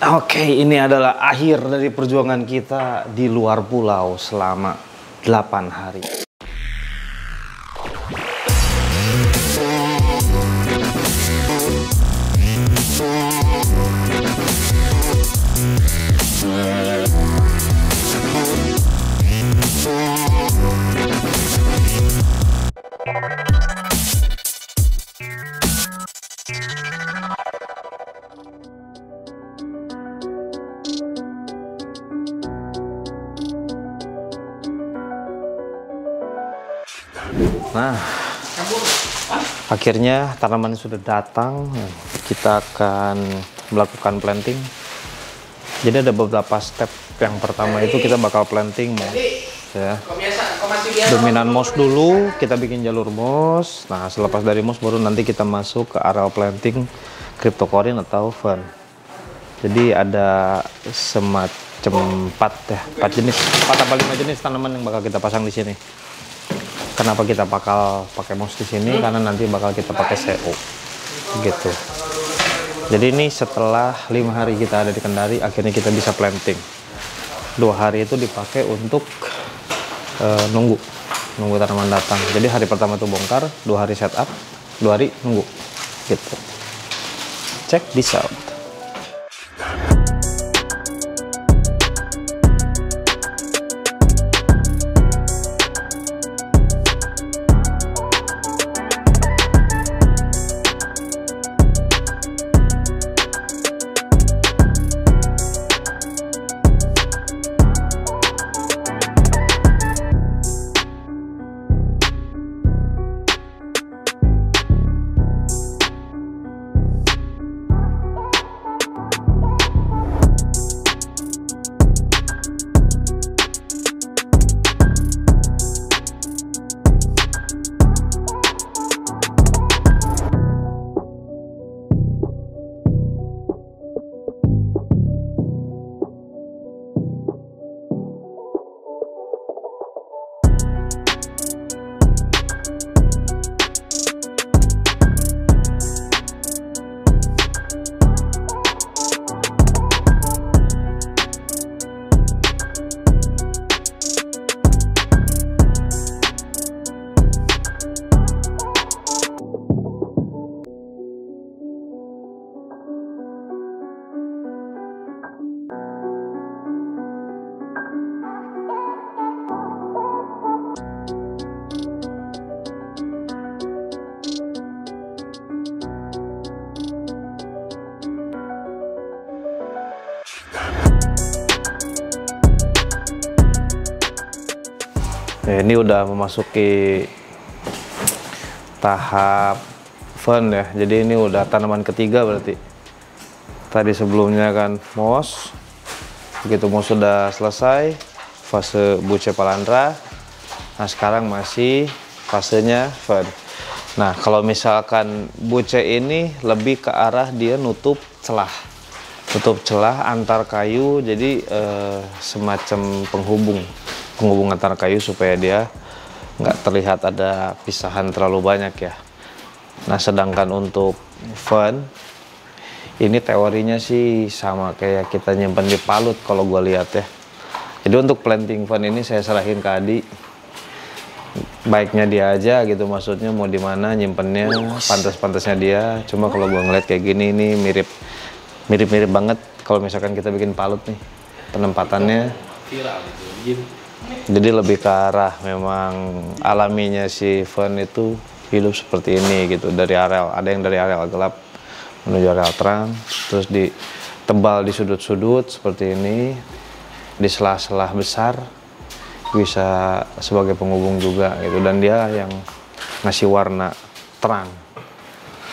Oke, ini adalah akhir dari perjuangan kita di luar pulau selama 8 hari. Nah, akhirnya tanaman sudah datang. Kita akan melakukan planting. Jadi ada beberapa step. Yang pertama itu kita bakal planting moss, ya. Dominan moss dulu, kita bikin jalur moss. Nah, selepas dari moss baru nanti kita masuk ke areal planting cryptocorin atau fern. Jadi ada semacam 4 jenis, 4 atau 5 jenis tanaman yang bakal kita pasang di sini. Kenapa kita bakal pakai moss di sini? Karena nanti bakal kita pakai CO, gitu. Jadi ini setelah 5 hari kita ada di Kendari, akhirnya kita bisa planting. 2 hari itu dipakai untuk nunggu tanaman datang. Jadi hari pertama itu bongkar, 2 hari setup, 2 hari nunggu, gitu. Check this out. Ya, ini udah memasuki tahap fern ya. Jadi ini udah tanaman ketiga berarti. Tadi sebelumnya kan moss. Begitu moss sudah selesai, fase buce palandra. Nah, sekarang masih fasenya fern. Nah, kalau misalkan buce ini lebih ke arah dia nutup celah antar kayu. Jadi semacam penghubung antar kayu supaya dia nggak terlihat ada pisahan terlalu banyak ya. Nah, sedangkan untuk fern ini teorinya sih sama kayak kita nyimpen di palut kalau gue lihat ya. Jadi untuk planting fern ini saya serahin ke Adi, baiknya dia aja gitu, maksudnya mau di mana nyimpennya, pantas-pantasnya dia. Cuma kalau gue ngeliat kayak gini ini mirip banget kalau misalkan kita bikin palut nih penempatannya. Jadi lebih ke arah memang alaminya si fern itu hidup seperti ini gitu, dari areal, ada yang dari areal gelap menuju areal terang, terus ditebal di sudut-sudut seperti ini, di sela-sela besar bisa sebagai penghubung juga gitu. Dan dia yang ngasih warna terang,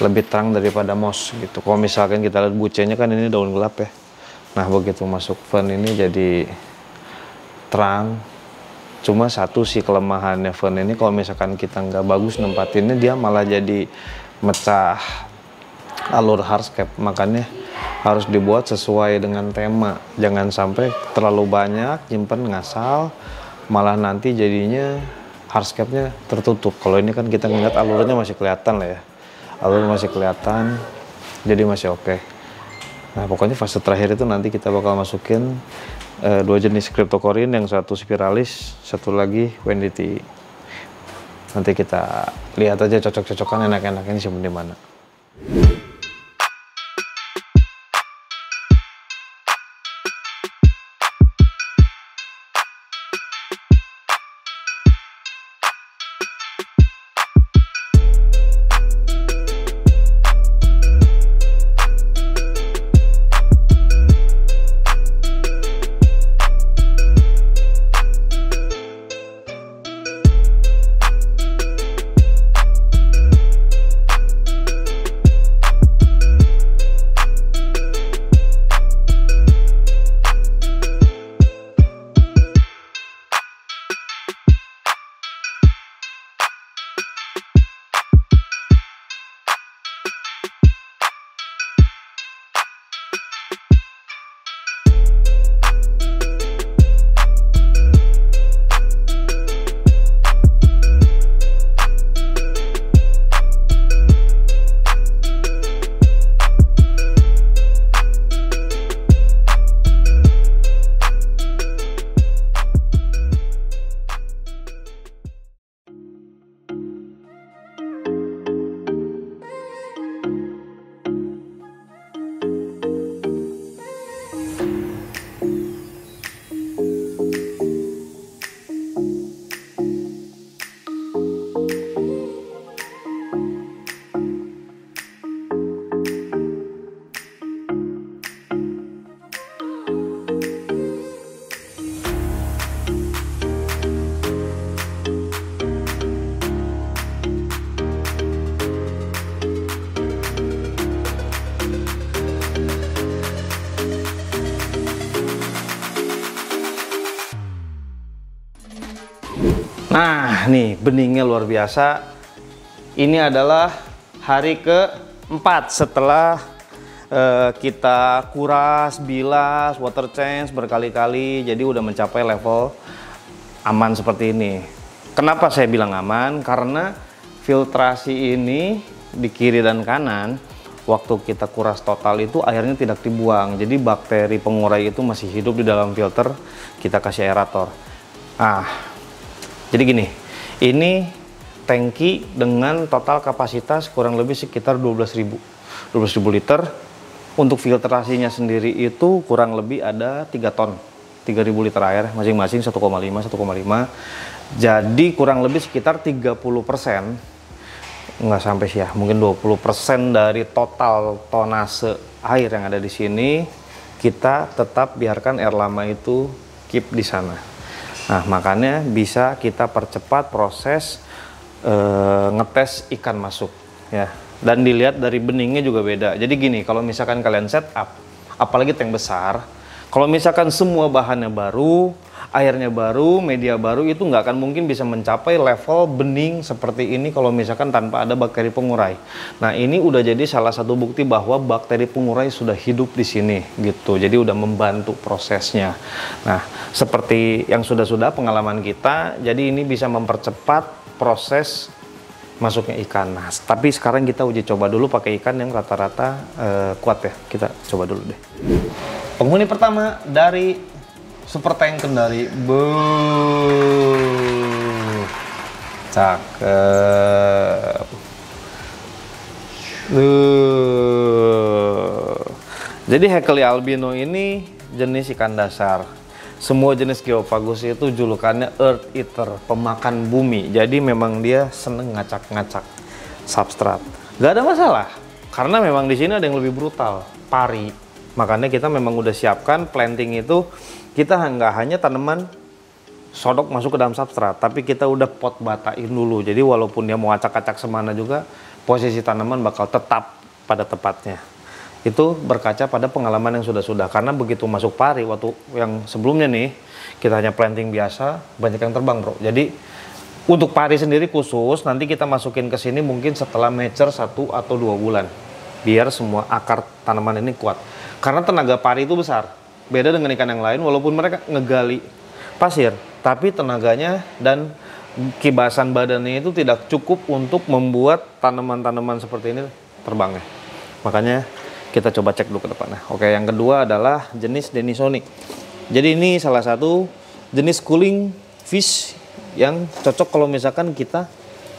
lebih terang daripada moss gitu. Kalau misalkan kita lihat bucenya kan ini daun gelap ya, nah begitu masuk fern ini jadi terang. Cuma satu sih kelemahannya fern ini, kalau misalkan kita nggak bagus nempatinnya, dia malah jadi mecah alur hardscape. Makanya harus dibuat sesuai dengan tema, jangan sampai terlalu banyak nyimpen ngasal, malah nanti jadinya hardscape-nya tertutup. Kalau ini kan kita ngeliat alurnya masih kelihatan lah ya, alur masih kelihatan, jadi masih oke. Nah, pokoknya fase terakhir itu nanti kita bakal masukin 2 jenis cryptocurrency, yang satu spiralis, satu lagi USDT. Nanti kita lihat aja cocok-cocokan enak-enaknya simpen di mana. Nah, nih beningnya luar biasa. Ini adalah hari keempat setelah kita kuras, bilas, water change berkali-kali. Jadi udah mencapai level aman seperti ini. Kenapa saya bilang aman? Karena filtrasi ini di kiri dan kanan, waktu kita kuras total itu airnya tidak dibuang. Jadi bakteri pengurai itu masih hidup di dalam filter. Kita kasih aerator. Nah, jadi gini, ini tangki dengan total kapasitas kurang lebih sekitar 12.000 liter. Untuk filtrasinya sendiri itu kurang lebih ada 3 ton, 3.000 liter air masing-masing 1,5. Jadi kurang lebih sekitar 30%, nggak sampai sih ya, mungkin 20% dari total tonase air yang ada di sini kita tetap biarkan air lama itu keep di sana. Nah, makanya bisa kita percepat proses ngetes ikan masuk ya. Dan dilihat dari beningnya juga beda. Jadi gini, kalau misalkan kalian setup, apalagi tank besar, kalau misalkan semua bahannya baru, airnya baru, media baru, itu nggak akan mungkin bisa mencapai level bening seperti ini kalau misalkan tanpa ada bakteri pengurai. Nah, ini udah jadi salah satu bukti bahwa bakteri pengurai sudah hidup di sini gitu. Jadi udah membantu prosesnya. Nah, seperti yang sudah-sudah pengalaman kita, jadi ini bisa mempercepat proses masuknya ikan. Nah, tapi sekarang kita uji coba dulu pakai ikan yang rata-rata kuat ya. Kita coba dulu deh. Penghuni pertama dari Super Tank Kendari. Cakep. Jadi Hackley albino ini jenis ikan dasar. Semua jenis Geophagus itu julukannya Earth Eater, pemakan bumi. Jadi memang dia seneng ngacak-ngacak substrat. Gak ada masalah, karena memang di sini ada yang lebih brutal, pari. Makanya kita memang udah siapkan planting itu, kita nggak hanya tanaman sodok masuk ke dalam substrat, tapi kita udah pot batain dulu. Jadi walaupun dia mau acak-acak semana juga, posisi tanaman bakal tetap pada tempatnya. Itu berkaca pada pengalaman yang sudah-sudah, karena begitu masuk pari waktu yang sebelumnya nih kita hanya planting biasa, banyak yang terbang bro. Jadi untuk pari sendiri khusus nanti kita masukin ke sini mungkin setelah mature 1 atau 2 bulan biar semua akar tanaman ini kuat, karena tenaga pari itu besar, beda dengan ikan yang lain. Walaupun mereka ngegali pasir, tapi tenaganya dan kibasan badannya itu tidak cukup untuk membuat tanaman-tanaman seperti ini terbangnya. Makanya Kita coba cek dulu ke depannya. Oke, yang kedua adalah jenis Denisonic. Jadi ini salah satu jenis cooling fish yang cocok kalau misalkan kita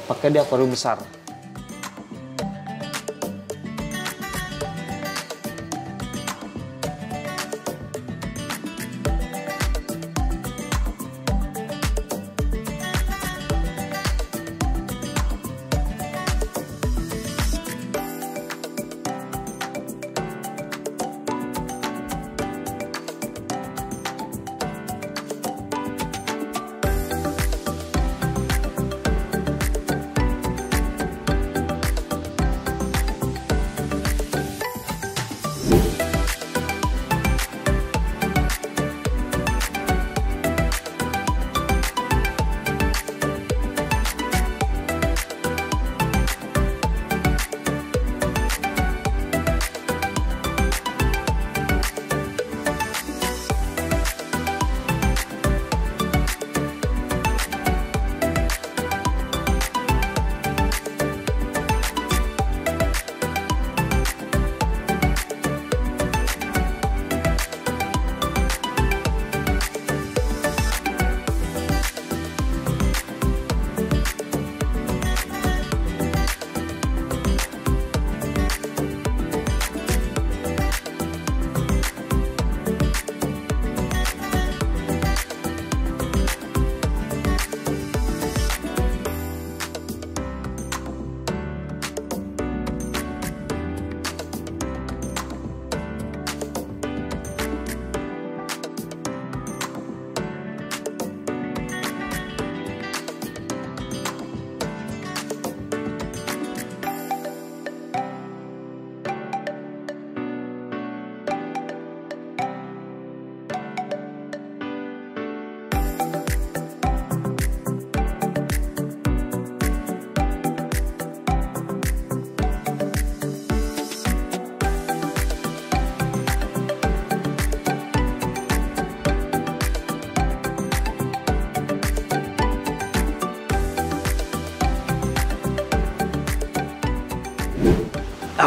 pakai di akuarium besar.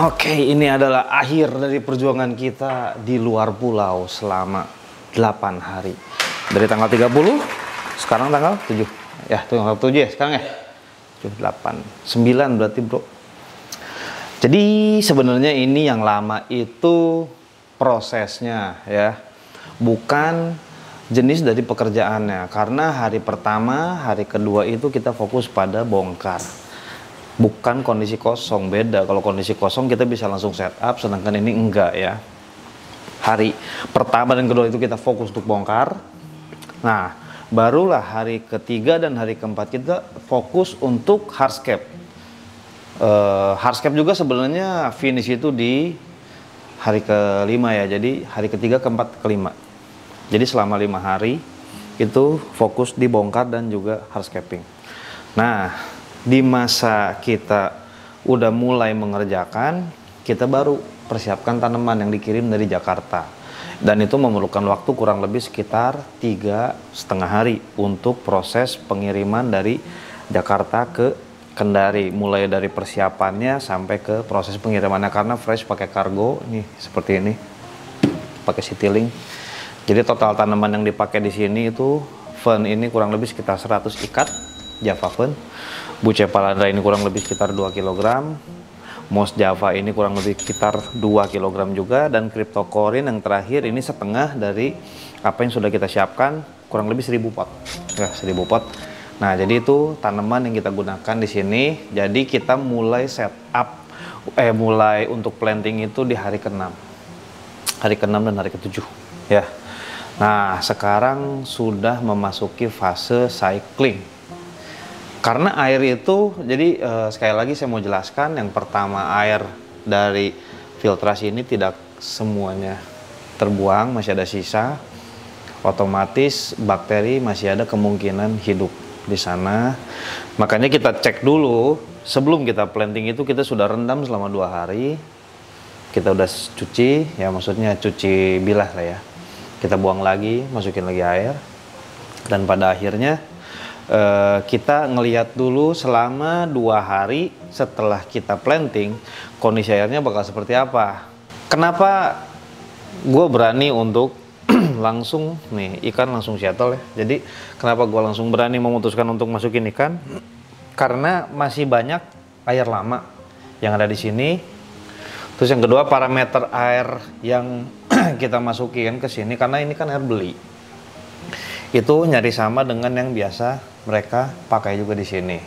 Oke, ini adalah akhir dari perjuangan kita di luar pulau selama 8 hari. Dari tanggal 30, sekarang tanggal 7. Ya, tanggal 7 ya sekarang ya? 7, 8, 9 berarti bro. Jadi sebenarnya ini yang lama itu prosesnya ya. Bukan jenis dari pekerjaannya. Karena hari pertama, hari kedua itu kita fokus pada bongkar. Bukan kondisi kosong, beda. Kalau kondisi kosong kita bisa langsung setup, sedangkan ini enggak ya. Hari pertama dan kedua itu kita fokus untuk bongkar. Nah, barulah hari ketiga dan hari keempat kita fokus untuk hardscape. Hardscape juga sebenarnya finish itu di hari kelima ya. Jadi hari ketiga, keempat, kelima. Jadi selama 5 hari itu fokus di bongkar dan juga hardscaping. Nah, di masa kita udah mulai mengerjakan, kita baru persiapkan tanaman yang dikirim dari Jakarta. Dan itu memerlukan waktu kurang lebih sekitar 3,5 hari untuk proses pengiriman dari Jakarta ke Kendari. Mulai dari persiapannya sampai ke proses pengirimannya, karena fresh pakai kargo, nih seperti ini, pakai Citylink. Jadi total tanaman yang dipakai di sini itu fern ini kurang lebih sekitar 100 ikat Java fern. Buce palandra ini kurang lebih sekitar 2 kg. Moss Java ini kurang lebih sekitar 2 kg juga. Dan Cryptocorin yang terakhir ini setengah dari apa yang sudah kita siapkan, kurang lebih 1000 pot. Ya, 1000 pot. Nah, jadi itu tanaman yang kita gunakan di sini. Jadi kita mulai setup, mulai untuk planting itu di hari ke-6. Hari ke-6 dan hari ke-7. Ya. Nah, sekarang sudah memasuki fase cycling. Karena air itu, jadi sekali lagi saya mau jelaskan, yang pertama air dari filtrasi ini tidak semuanya terbuang, masih ada sisa. Otomatis bakteri masih ada kemungkinan hidup di sana. Makanya kita cek dulu, sebelum kita planting itu kita sudah rendam selama 2 hari. Kita udah cuci, ya maksudnya cuci bilah lah ya. Kita buang lagi, masukin lagi air. Dan pada akhirnya kita ngelihat dulu selama 2 hari setelah kita planting kondisi airnya bakal seperti apa. Kenapa gue berani untuk langsung nih ikan langsung shuttle ya. Jadi kenapa gue langsung berani memutuskan untuk masukin ikan? Karena masih banyak air lama yang ada di sini. Terus yang kedua, parameter air yang kita masukin ke sini, karena ini kan air beli, itu nyari sama dengan yang biasa mereka pakai juga di sini.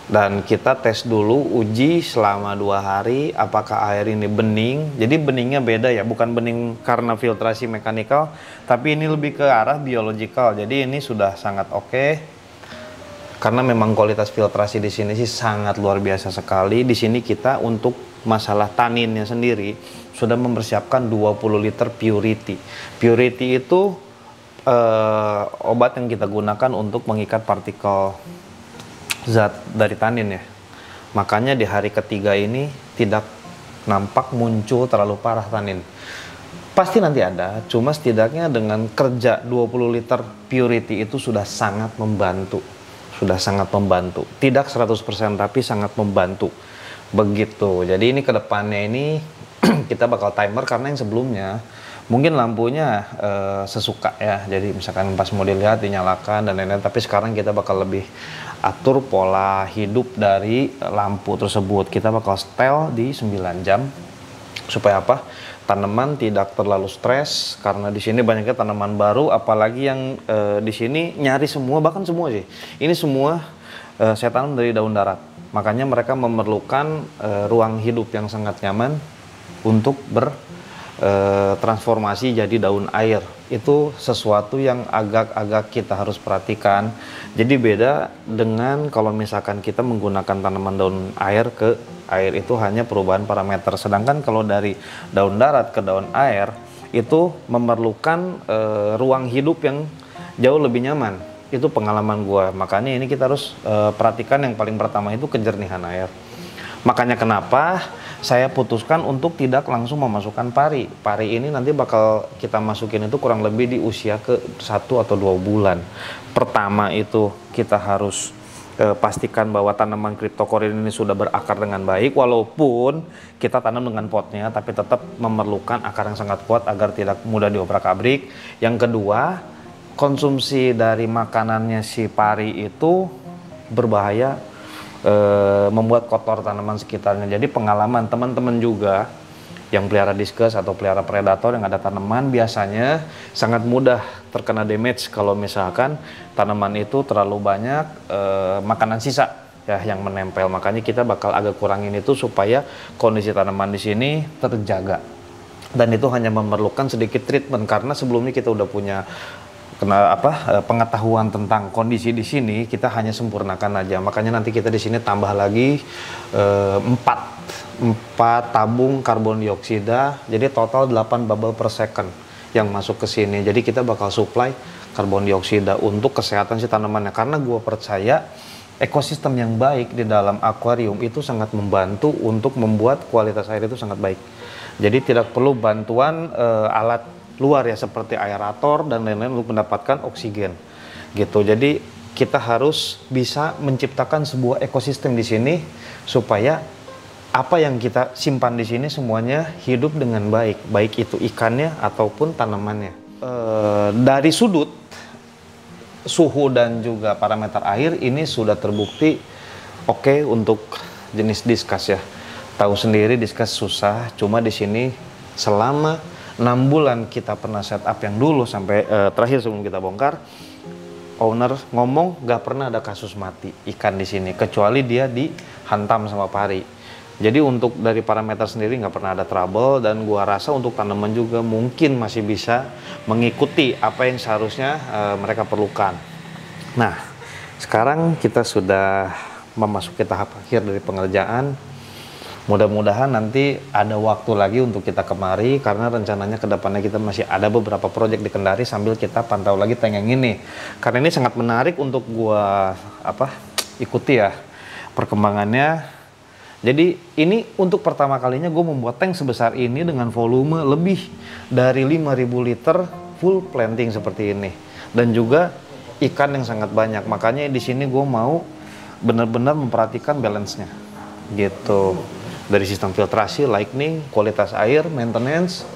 Dan kita tes dulu, uji selama 2 hari apakah air ini bening. Jadi beningnya beda ya, bukan bening karena filtrasi mekanikal, tapi ini lebih ke arah biologikal. Jadi ini sudah sangat oke. Karena memang kualitas filtrasi di sini sih sangat luar biasa sekali. Di sini kita untuk masalah taninnya sendiri sudah mempersiapkan 20 liter purity. Purity itu obat yang kita gunakan untuk mengikat partikel zat dari tanin ya. Makanya di hari ketiga ini tidak nampak muncul terlalu parah tanin. Pasti nanti ada, cuma setidaknya dengan kerja 20 liter purity itu sudah sangat membantu. Sudah sangat membantu. Tidak 100% tapi sangat membantu. Begitu. Jadi ini kedepannya ini kita bakal timer, karena yang sebelumnya mungkin lampunya sesuka ya. Jadi misalkan pas mau dilihat dinyalakan dan lain-lain, tapi sekarang kita bakal lebih atur pola hidup dari lampu tersebut. Kita bakal setel di 9 jam supaya apa? Tanaman tidak terlalu stres, karena di sini banyaknya tanaman baru, apalagi yang di sini nyari semua, bahkan semua sih. Ini semua saya tanam dari daun darat. Makanya mereka memerlukan ruang hidup yang sangat nyaman untuk transformasi jadi daun air. Itu sesuatu yang agak-agak kita harus perhatikan. Jadi beda dengan kalau misalkan kita menggunakan tanaman daun air ke air, itu hanya perubahan parameter. Sedangkan kalau dari daun darat ke daun air itu memerlukan ruang hidup yang jauh lebih nyaman. Itu pengalaman gua. Makanya ini kita harus perhatikan yang paling pertama itu kejernihan air. Makanya kenapa saya putuskan untuk tidak langsung memasukkan pari. Pari ini nanti bakal kita masukin itu kurang lebih di usia ke 1 atau 2 bulan. Pertama itu kita harus pastikan bahwa tanaman cryptocoryne ini sudah berakar dengan baik, walaupun kita tanam dengan potnya, tapi tetap memerlukan akar yang sangat kuat agar tidak mudah diobrak-abrik. Yang kedua, konsumsi dari makanannya si pari itu berbahaya, membuat kotor tanaman sekitarnya. Jadi pengalaman teman-teman juga yang pelihara diskus atau pelihara predator yang ada tanaman, biasanya sangat mudah terkena damage kalau misalkan tanaman itu terlalu banyak makanan sisa ya yang menempel. Makanya kita bakal agak kurangin itu supaya kondisi tanaman di sini terjaga. Dan itu hanya memerlukan sedikit treatment, karena sebelumnya kita udah punya pengetahuan tentang kondisi di sini, kita hanya sempurnakan aja. Makanya nanti kita di sini tambah lagi 4 tabung karbon dioksida, jadi total 8 bubble per second yang masuk ke sini. Jadi kita bakal supply karbon dioksida untuk kesehatan si tanamannya, karena gue percaya ekosistem yang baik di dalam akuarium itu sangat membantu untuk membuat kualitas air itu sangat baik. Jadi tidak perlu bantuan alat luar ya, seperti aerator dan lain-lain untuk mendapatkan oksigen gitu. Jadi kita harus bisa menciptakan sebuah ekosistem di sini supaya apa yang kita simpan di sini semuanya hidup dengan baik, baik itu ikannya ataupun tanamannya. Dari sudut suhu dan juga parameter air ini sudah terbukti oke untuk jenis diskus ya. Tahu sendiri diskus susah, cuma di sini selama 6 bulan kita pernah setup yang dulu sampai terakhir sebelum kita bongkar, owner ngomong gak pernah ada kasus mati ikan di sini kecuali dia dihantam sama pari. Jadi untuk dari parameter sendiri nggak pernah ada trouble, dan gua rasa untuk tanaman juga mungkin masih bisa mengikuti apa yang seharusnya mereka perlukan. Nah, sekarang kita sudah memasuki tahap akhir dari pengerjaan. Mudah-mudahan nanti ada waktu lagi untuk kita kemari, karena rencananya kedepannya kita masih ada beberapa proyek di Kendari sambil kita pantau lagi tank yang ini. Karena ini sangat menarik untuk gua ikuti ya perkembangannya. Jadi ini untuk pertama kalinya gue membuat tank sebesar ini dengan volume lebih dari 5.000 liter full planting seperti ini, dan juga ikan yang sangat banyak. Makanya di sini gue mau benar-benar memperhatikan balance-nya gitu. Dari sistem filtrasi, lightning, kualitas air, maintenance,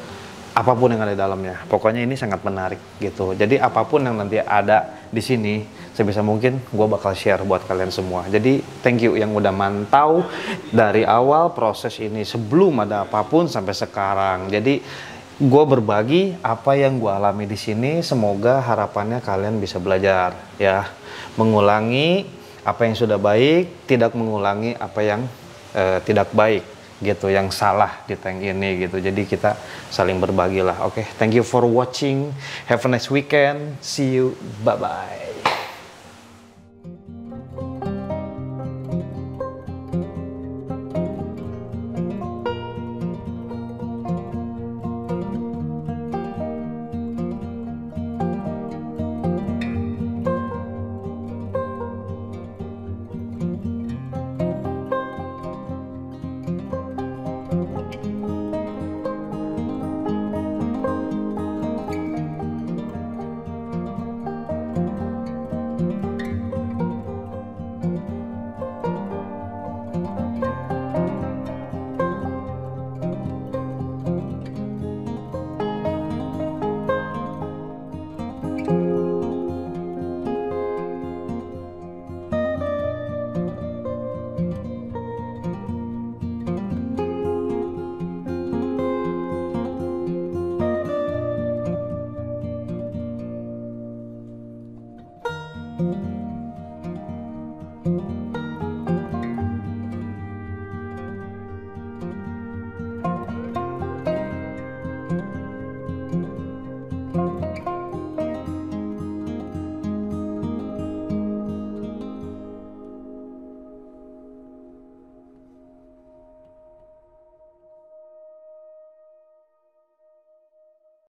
apapun yang ada di dalamnya. Pokoknya ini sangat menarik gitu. Jadi apapun yang nanti ada di sini, sebisa mungkin gue bakal share buat kalian semua. Jadi thank you yang udah mantau dari awal proses ini sebelum ada apapun sampai sekarang. Jadi gue berbagi apa yang gue alami di sini. Semoga harapannya kalian bisa belajar ya, mengulangi apa yang sudah baik, tidak mengulangi apa yang tidak baik gitu, yang salah di tank ini gitu. Jadi kita saling berbagi lah. Oke, thank you for watching, have a nice weekend, see you, bye bye.